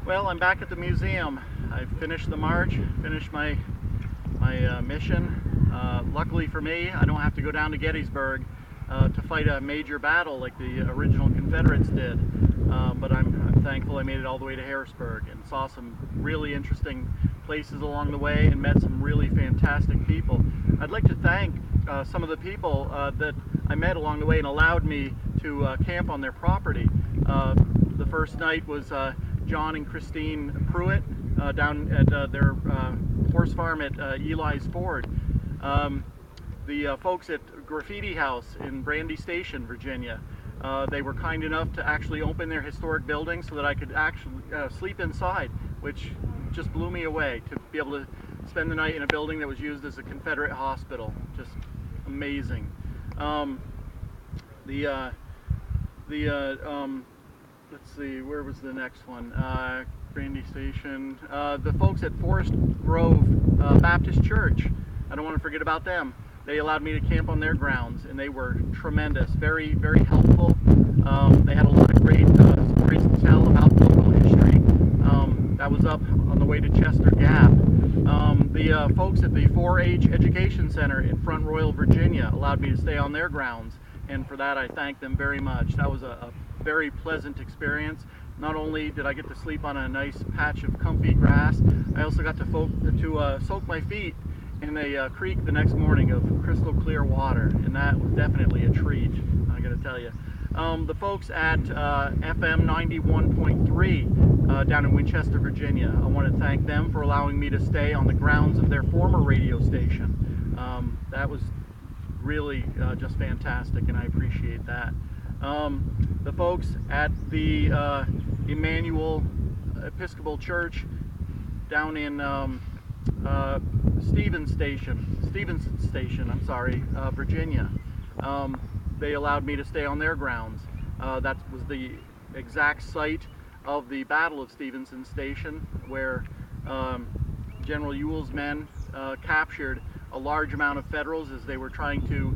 Well, I'm back at the museum. I finished the march, finished my mission. Luckily for me, I don't have to go down to Gettysburg to fight a major battle like the original Confederates did. But I'm thankful I made it all the way to Harrisburg and saw some really interesting places along the way and met some really fantastic people. I'd like to thank some of the people that I met along the way and allowed me to camp on their property. The first night was John and Christine Pruitt down at their horse farm at Eli's Ford. The folks at Graffiti House in Brandy Station, Virginia, they were kind enough to actually open their historic building so that I could actually sleep inside, which just blew me away, to be able to spend the night in a building that was used as a Confederate hospital. Just amazing. Let's see, where was the next one? Brandy Station. The folks at Forest Grove Baptist Church, I don't want to forget about them. They allowed me to camp on their grounds, and they were tremendous, very, very helpful. They had a lot of great stories to tell about local history. That was up on the way to Chester Gap. The folks at the 4-H Education Center in Front Royal, Virginia, allowed me to stay on their grounds, and for that I thank them very much. That was a very pleasant experience. Not only did I get to sleep on a nice patch of comfy grass, I also got to soak my feet in a creek the next morning of crystal clear water, and that was definitely a treat, I gotta tell you. The folks at FM 91.3 down in Winchester, Virginia, I want to thank them for allowing me to stay on the grounds of their former radio station. That was really just fantastic, and I appreciate that. The folks at the Emmanuel Episcopal Church down in Stevenson Station, Virginia. They allowed me to stay on their grounds. That was the exact site of the Battle of Stevenson Station, where General Ewell's men captured a large amount of Federals as they were trying to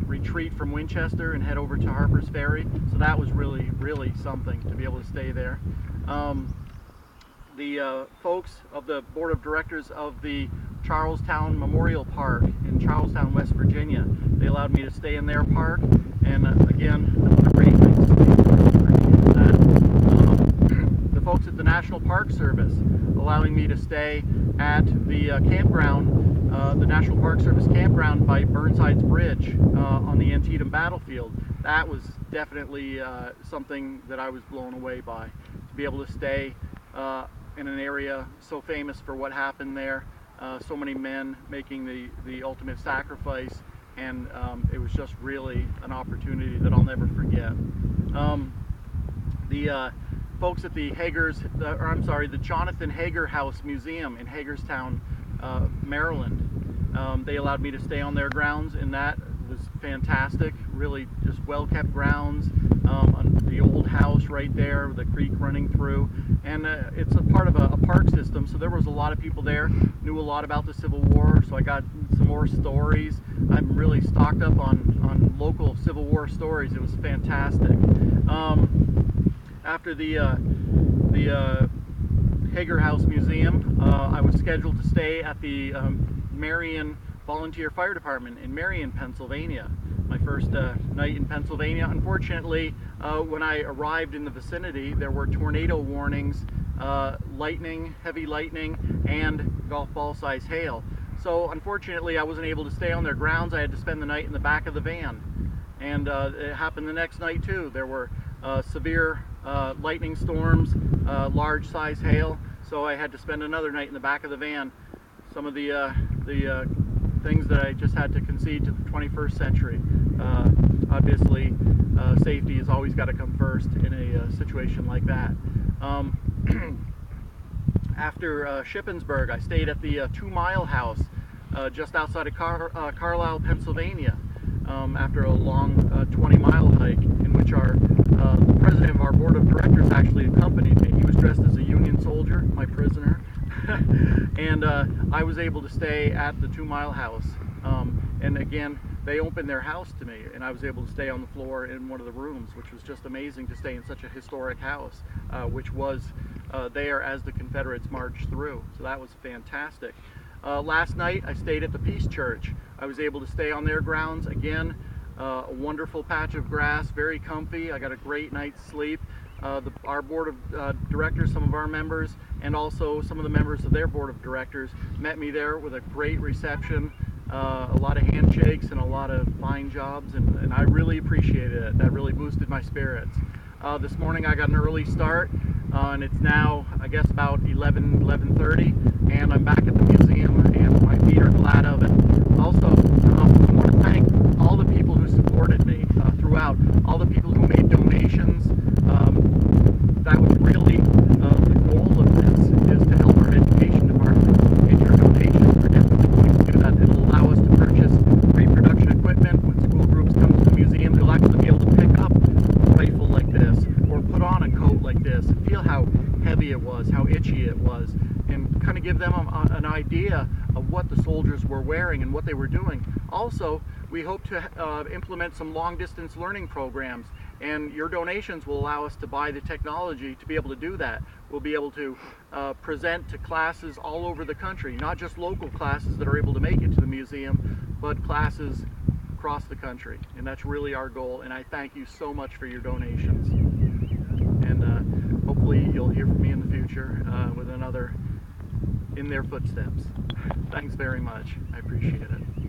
retreat from Winchester and head over to Harper's Ferry. So that was really, really something to be able to stay there. The folks of the Board of Directors of the Charlestown Memorial Park in Charlestown, West Virginia, they allowed me to stay in their park, and again, another great night. The folks at the National Park Service allowing me to stay at the campground, the National Park Service campground by Burnside's Bridge on the Antietam battlefield. That was definitely something that I was blown away by, to be able to stay in an area so famous for what happened there, so many men making the ultimate sacrifice, and it was just really an opportunity that I'll never forget. The folks at the the Jonathan Hager House Museum in Hagerstown, Maryland, they allowed me to stay on their grounds, and that was fantastic. Really just well-kept grounds. The old house right there, the creek running through, and it's a part of a park system, so there was a lot of people there, knew a lot about the Civil War, so I got some more stories. I'm really stocked up on local Civil War stories. It was fantastic. After the Hager House Museum, I was scheduled to stay at the Marion Volunteer Fire Department in Marion, Pennsylvania. My first night in Pennsylvania. Unfortunately, when I arrived in the vicinity, there were tornado warnings, lightning, heavy lightning, and golf ball size hail. So unfortunately, I wasn't able to stay on their grounds. I had to spend the night in the back of the van. And it happened the next night too. There were severe lightning storms, large size hail, so I had to spend another night in the back of the van. Some of the things that I just had to concede to the 21st century. Obviously, safety has always got to come first in a situation like that. After Shippensburg, I stayed at the 2 Mile House just outside of Carlisle, Pennsylvania, after a long 20-mile hike, in which the president of our board of directors actually accompanied me. He was dressed as a Union soldier, my prisoner, and I was able to stay at the 2 Mile House. And again, they opened their house to me, and I was able to stay on the floor in one of the rooms, which was just amazing to stay in such a historic house, which was there as the Confederates marched through. So that was fantastic. Last night I stayed at the Peace Church. I was able to stay on their grounds again. A wonderful patch of grass, very comfy. I got a great night's sleep. Our board of directors, some of our members, and also some of the members of their board of directors met me there with a great reception, a lot of handshakes and a lot of fine jobs, and I really appreciated it. That really boosted my spirits. This morning I got an early start, and it's now, I guess, about 11:30, and I'm back at the museum, and my feet are glad of it. Also, I want to thank all the people who supported me throughout, all the people who made donations. That was really the goal of this, is to help our education department. And your donations are definitely going to do that. It'll allow us to purchase reproduction equipment. When school groups come to the museum, they'll actually be able to pick up a rifle like this, or put on a coat like this, and feel how heavy it was, how itchy it was, and kind of give them an idea of what the soldiers were wearing and what they were doing. Also, we hope to implement some long-distance learning programs, and your donations will allow us to buy the technology to be able to do that. We'll be able to present to classes all over the country, not just local classes that are able to make it to the museum, but classes across the country, and that's really our goal, and I thank you so much for your donations. And hopefully you'll hear from me in the future with another In Their Footsteps. Thanks very much. I appreciate it.